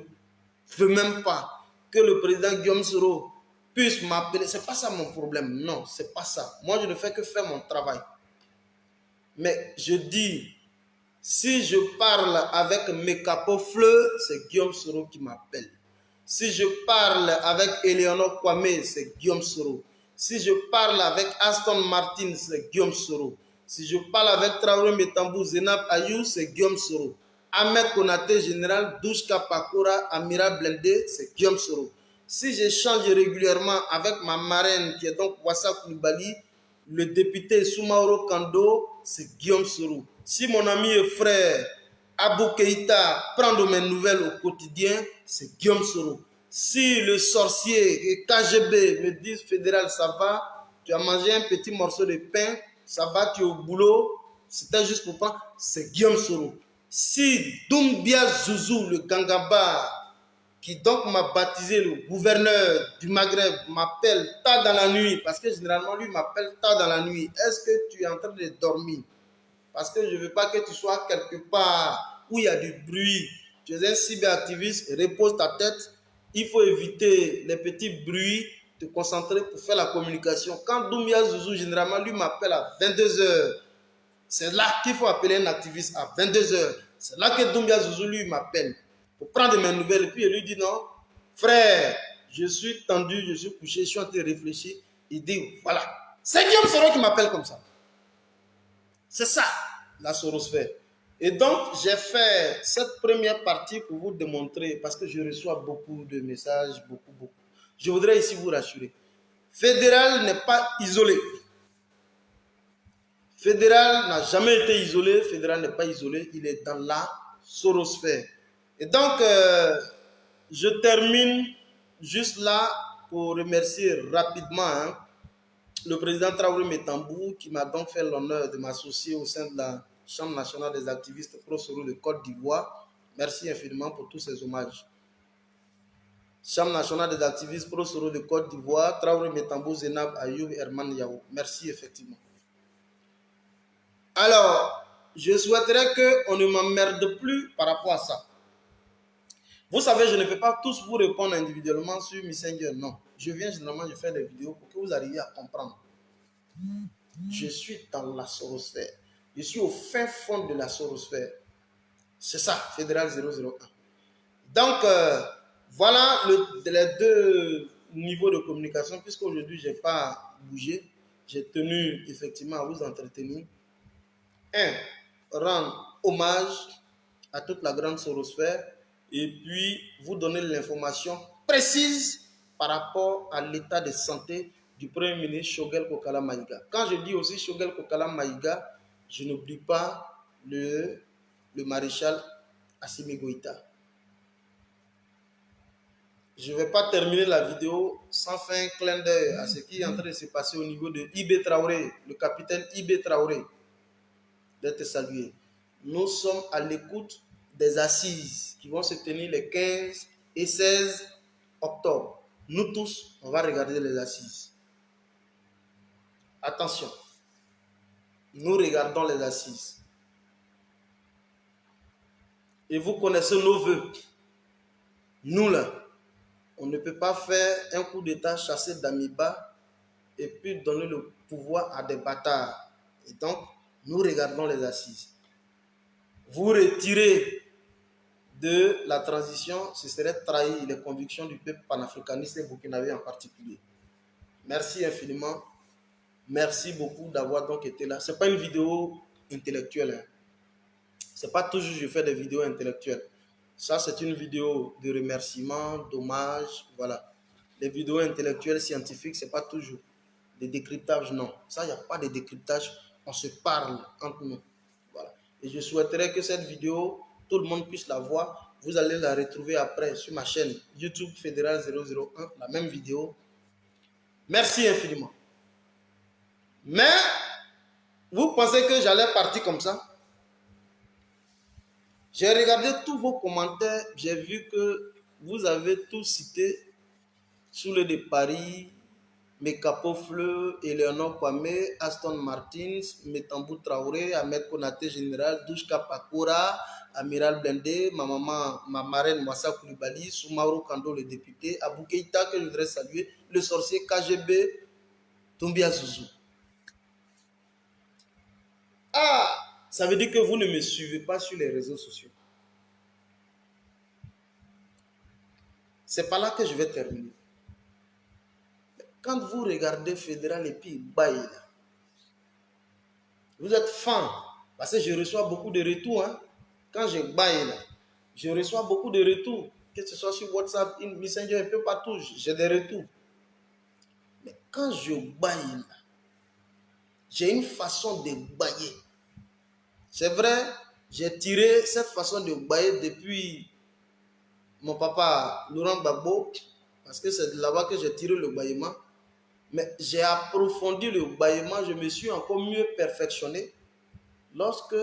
veux même pas que le président Guillaume Soro puisse m'appeler. Ce n'est pas ça mon problème. Non, ce n'est pas ça. Moi, je ne fais que faire mon travail. Mais je dis, si je parle avec Mekapo Fleu, c'est Guillaume Soro qui m'appelle. Si je parle avec Eleonore Kwame, c'est Guillaume Soro. Si je parle avec Aston Martin, c'est Guillaume Soro. Si je parle avec Traoré Metambou, Zenab Ayou, c'est Guillaume Soro. Ahmed Konaté, général Douchka Pakora, Amiral Blendé, c'est Guillaume Soro. Si j'échange régulièrement avec ma marraine, qui est donc Wassa Koulibaly, le député Soumaoro Kando, c'est Guillaume Soro. Si mon ami et frère Abou Keïta prend de mes nouvelles au quotidien, c'est Guillaume Soro. Si le sorcier et KGB me disent Fédéral, ça va, tu as mangé un petit morceau de pain, ça va, tu es au boulot, c'était juste pour pas, c'est Guillaume Soro. Si Doumbia Zouzou, le Gangaba, qui donc m'a baptisé le gouverneur du Maghreb, m'appelle tard dans la nuit, parce que généralement lui m'appelle tard dans la nuit, est-ce que tu es en train de dormir? Parce que je ne veux pas que tu sois quelque part où il y a du bruit. Tu es un cyberactiviste, repose ta tête. Il faut éviter les petits bruits, te concentrer pour faire la communication. Quand Doumbia Zouzou, généralement, lui m'appelle à 22 heures. C'est là qu'il faut appeler un activiste à 22 heures. C'est là que Doumbia Zouzou, lui, m'appelle pour prendre mes nouvelles. Et puis, il lui dit non, frère, je suis tendu, je suis couché, je suis en train de réfléchir. Il dit, voilà. C'est Guillaume Soro qui m'appelle comme ça. C'est ça, la sorosphère. Et donc, j'ai fait cette première partie pour vous démontrer, parce que je reçois beaucoup de messages, beaucoup. Je voudrais ici vous rassurer. Fédéral n'est pas isolé. Fédéral n'a jamais été isolé. Fédéral n'est pas isolé. Il est dans la sorosphère. Et donc, je termine juste là pour remercier rapidement le président Traoré Métambou qui m'a donc fait l'honneur de m'associer au sein de la Chambre nationale des activistes pro-Soro de Côte d'Ivoire. Merci infiniment pour tous ces hommages. Chambre nationale des activistes pro-Soro de Côte d'Ivoire, Traoré Métambou, Zenab Ayoub, Herman Yao. Merci effectivement. Alors, je souhaiterais qu'on ne m'emmerde plus par rapport à ça. Vous savez, je ne peux pas tous vous répondre individuellement sur Messenger, non. Je viens généralement, je fais des vidéos pour que vous arriviez à comprendre. Je suis dans la sorosphère. Je suis au fin fond de la sorosphère. C'est ça, Fédéral 001. Donc, voilà les deux niveaux de communication, puisqu'aujourd'hui, je n'ai pas bougé. J'ai tenu effectivement à vous entretenir. Rendre hommage à toute la grande sorosphère et puis vous donner l'information précise par rapport à l'état de santé du Premier ministre Choguel Kokala Maïga. Quand je dis aussi Choguel Kokala Maïga, je n'oublie pas le maréchal Assimi Goïta. Je ne vais pas terminer la vidéo sans faire un clin d'œil à ce qui est en train de se passer au niveau de Ibé Traoré, le capitaine Ibé Traoré, d'être salué. Nous sommes à l'écoute des assises qui vont se tenir les 15 et 16 octobre. Nous tous, on va regarder les assises. Attention, nous regardons les assises. Et vous connaissez nos voeux. Nous là, on ne peut pas faire un coup d'État chassé d'Amiba et puis donner le pouvoir à des bâtards. Et donc, nous regardons les assises. Vous retirez de la transition, ce serait trahir les convictions du peuple panafricaniste et burkinabé en particulier. Merci infiniment. Merci beaucoup d'avoir donc été là. Ce n'est pas une vidéo intellectuelle. Ce n'est pas toujours que je fais des vidéos intellectuelles. Ça, c'est une vidéo de remerciement, d'hommage. Voilà. Les vidéos intellectuelles, scientifiques, ce n'est pas toujours des décryptages, non. Ça, il n'y a pas de décryptage. On se parle entre nous. Voilà. Et je souhaiterais que cette vidéo, tout le monde puisse la voir. Vous allez la retrouver après sur ma chaîne YouTube Fédéral 001, la même vidéo. Merci infiniment. Mais, vous pensez que j'allais partir comme ça? J'ai regardé tous vos commentaires, j'ai vu que vous avez tous cité Soule de Paris, Mekapo Fleu, Eleonore Kwame, Aston Martins, Métambou Traoré, Ahmed Konaté Général, Douchka Pakora, Amiral Blendé, ma maman, ma marraine Mouassa Koulibaly, Soumaoro Kando le député, Abou Keïta que je voudrais saluer, le sorcier KGB, Doumbia Zouzou. Ah, ça veut dire que vous ne me suivez pas sur les réseaux sociaux. C'est par là que je vais terminer. Quand vous regardez Fédéral et puis Baïla, vous êtes fan, parce que je reçois beaucoup de retours. Quand je Baïla, je reçois beaucoup de retours, que ce soit sur WhatsApp, Messenger, un peu partout, j'ai des retours. Mais quand je Baïla, j'ai une façon de bailler. C'est vrai, j'ai tiré cette façon de bailler depuis mon papa Laurent Gbagbo, parce que c'est de là-bas que j'ai tiré le bâillement. Mais j'ai approfondi le bâillement, je me suis encore mieux perfectionné lorsque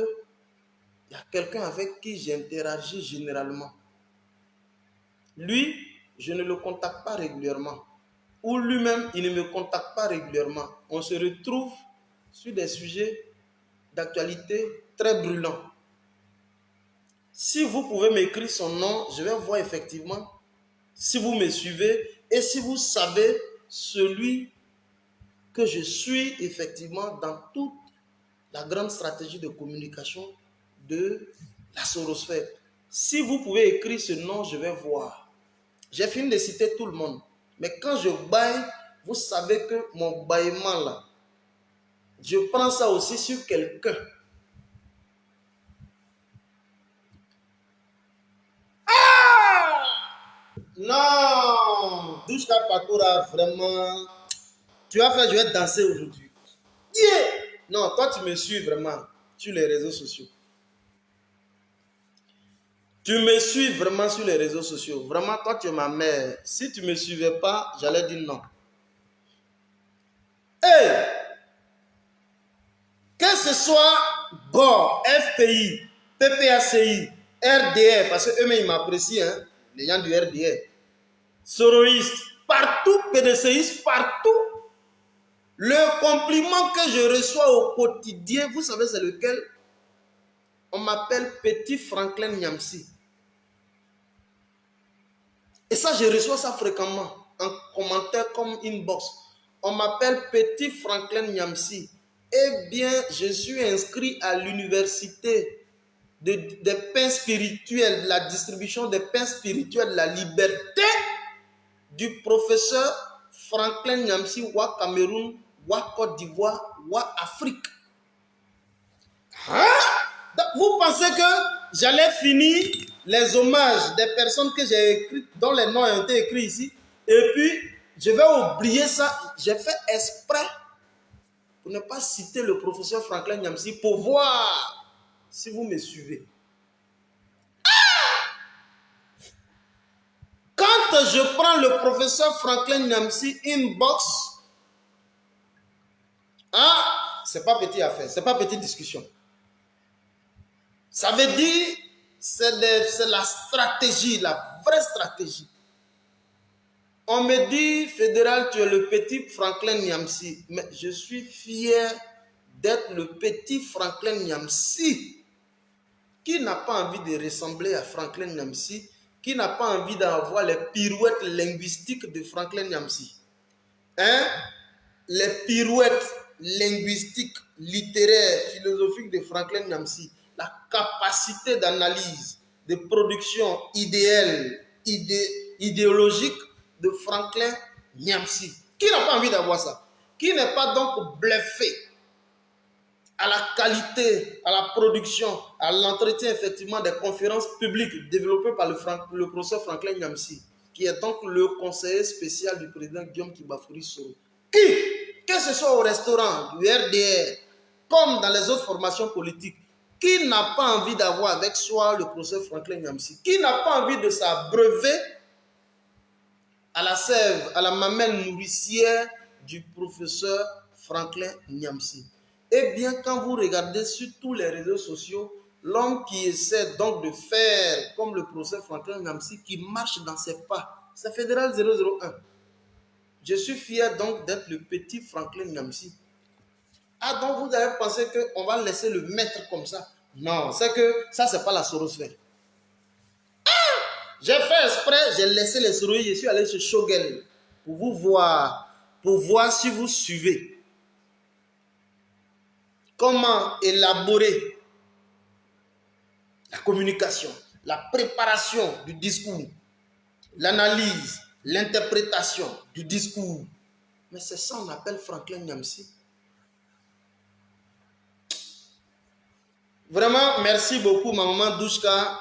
il y a quelqu'un avec qui j'interagis généralement. Lui, je ne le contacte pas régulièrement. Ou lui-même, il ne me contacte pas régulièrement. On se retrouve sur des sujets d'actualité très brûlants. Si vous pouvez m'écrire son nom, je vais voir effectivement si vous me suivez et si vous savez celui que je suis effectivement dans toute la grande stratégie de communication de la sorosphère. Si vous pouvez écrire ce nom, je vais voir. J'ai fini de citer tout le monde. Mais quand je baille, vous savez que mon bâillement là, je prends ça aussi sur quelqu'un. Ah! Non! Douchka Pakoura, vraiment. Tu vas faire, je vais danser aujourd'hui. Yeah! Non, toi tu me suis vraiment sur les réseaux sociaux. Tu me suis vraiment sur les réseaux sociaux. Vraiment, toi tu es ma mère. Si tu ne me suivais pas, j'allais dire non. Hey! Que ce soit GOR, FPI, PPACI, RDR, parce qu'eux-mêmes ils m'apprécient, hein, les gens du RDR, soroïstes, partout, PDCistes, partout. Le compliment que je reçois au quotidien, vous savez c'est lequel? On m'appelle Petit Franklin Nyamsi. Et ça, je reçois ça fréquemment, en commentaire comme inbox. On m'appelle Petit Franklin Nyamsi. Eh bien, je suis inscrit à l'université des pains spirituels, la distribution des pains spirituels, la liberté du professeur Franklin Nyamsi, Wa Cameroun, Wa Côte d'Ivoire, Wa Afrique. Hein? Vous pensez que j'allais finir les hommages des personnes que j'ai écrites, dont les noms ont été écrits ici, et puis je vais oublier ça? J'ai fait exprès pour ne pas citer le professeur Franklin Nyamsi pour voir si vous me suivez. Quand je prends le professeur Franklin Nyamsi inbox, ah, c'est pas petite affaire, c'est pas petite discussion. Ça veut dire, c'est la stratégie, la vraie stratégie. On me dit, fédéral, tu es le petit Franklin Nyamsi. Mais je suis fier d'être le petit Franklin Nyamsi. Qui n'a pas envie de ressembler à Franklin Nyamsi? Qui n'a pas envie d'avoir les pirouettes linguistiques de Franklin Nyamsi? Hein? Les pirouettes linguistiques, littéraires, philosophiques de Franklin Nyamsi. La capacité d'analyse, de production idéologique de Franklin Nyamsi. Qui n'a pas envie d'avoir ça? Qui n'est pas donc bluffé à la qualité, à la production, à l'entretien effectivement des conférences publiques développées par le professeur Franklin Nyamsi, qui est donc le conseiller spécial du président Guillaume Kibafouri Soro. Qui, que ce soit au restaurant du RDR, comme dans les autres formations politiques, qui n'a pas envie d'avoir avec soi le professeur Franklin Nyamsi? Qui n'a pas envie de s'abreuver à la sève, à la mamelle nourricière du professeur Franklin Nyamsi? Eh bien, quand vous regardez sur tous les réseaux sociaux, l'homme qui essaie donc de faire comme le professeur Franklin Nyamsi, qui marche dans ses pas, c'est Fédéral 001. Je suis fier donc d'être le petit Franklin Nyamsi. Ah, donc vous avez pensé qu'on va laisser le mettre comme ça? Non, c'est que ça, c'est pas la sorosphère. Ah, j'ai fait exprès, j'ai laissé les soroïdes, je suis allé sur Shogel pour vous voir, pour voir si vous suivez. Comment élaborer la communication, la préparation du discours, l'analyse, l'interprétation du discours. Mais c'est ça qu'on appelle Franklin Nyamsi. Vraiment, merci beaucoup, ma maman Douchka.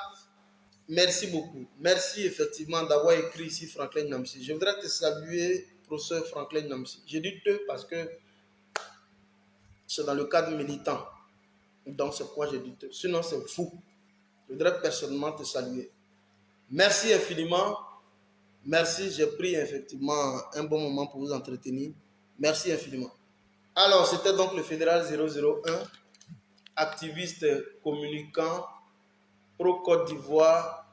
Merci beaucoup. Merci effectivement d'avoir écrit ici Franklin Nyamsi. Je voudrais te saluer, professeur Franklin Nyamsi. J'ai dit te parce que c'est dans le cadre militant. Donc c'est quoi j'ai dit te. Sinon c'est fou. Je voudrais personnellement te saluer. Merci infiniment. Merci, j'ai pris effectivement un bon moment pour vous entretenir. Merci infiniment. Alors, c'était donc le Fédéral 001, activiste communicant pro-Côte d'Ivoire,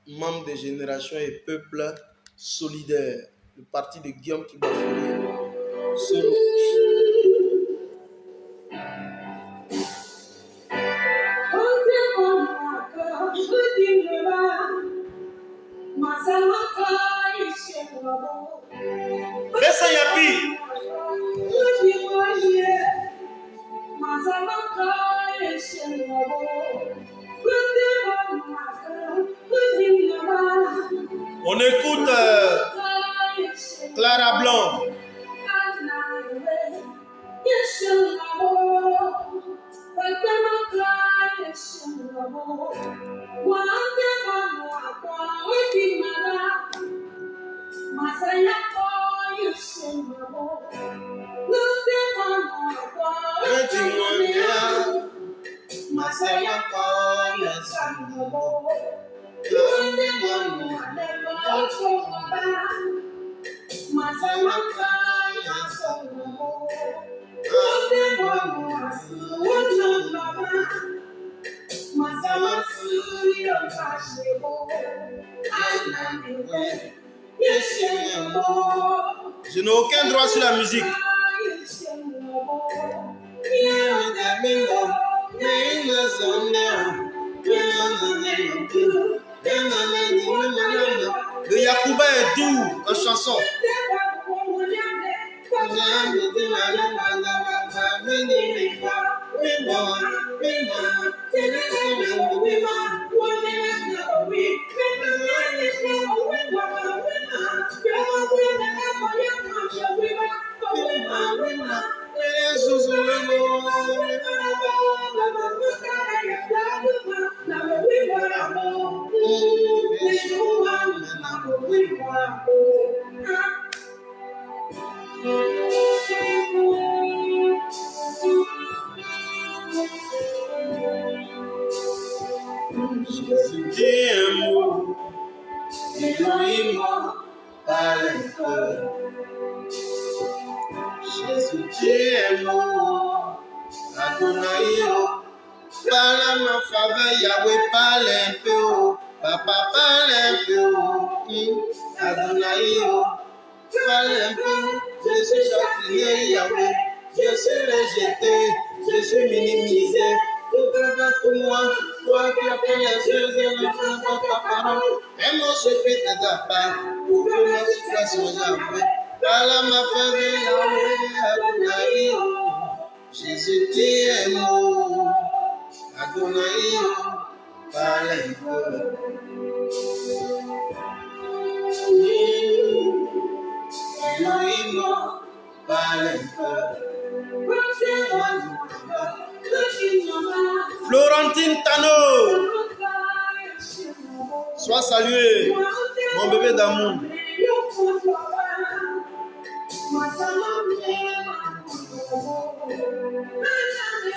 membre des Générations et Peuples Solidaires, le parti de Guillaume Kibafori. Vincent Yapi. On écoute Clara Blanc. Je n'ai aucun droit sur la musique. Le Yacouba est doux en chanson. Jésus dit un mot, Elohim parle un peu. Jésus dit un mot, Adonai parle à ma faveur, Yahweh parle un peu, Papa parle un peu, Adonai parle un peu. Je suis châtié, Yahweh, je suis rejeté, je suis minimisé. Tout travaille pour moi, toi qui as fait les choses et ne prends pas ta parole. Et moi je fais de ta part pour que ma situation Yahweh. Parle à ma faveur, Yahweh, Adonai. Jésus dit un mot, Adonai, parle un peu. Elohim, parle un peu. Florentine Tano, sois salué, mon bébé d'amour.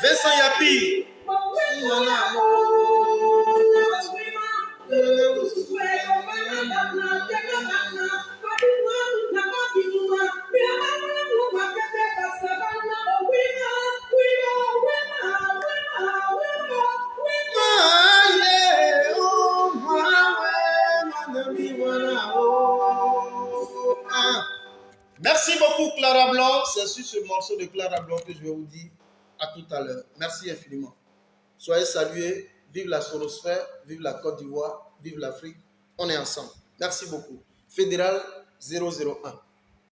Vincent Yapi, mon amour. Merci beaucoup Clara Blanc. C'est sur ce morceau de Clara Blanc que je vais vous dire à tout à l'heure. Merci infiniment. Soyez salués. Vive la sorosphère, vive la Côte d'Ivoire, vive l'Afrique. On est ensemble. Merci beaucoup. Fédéral 001.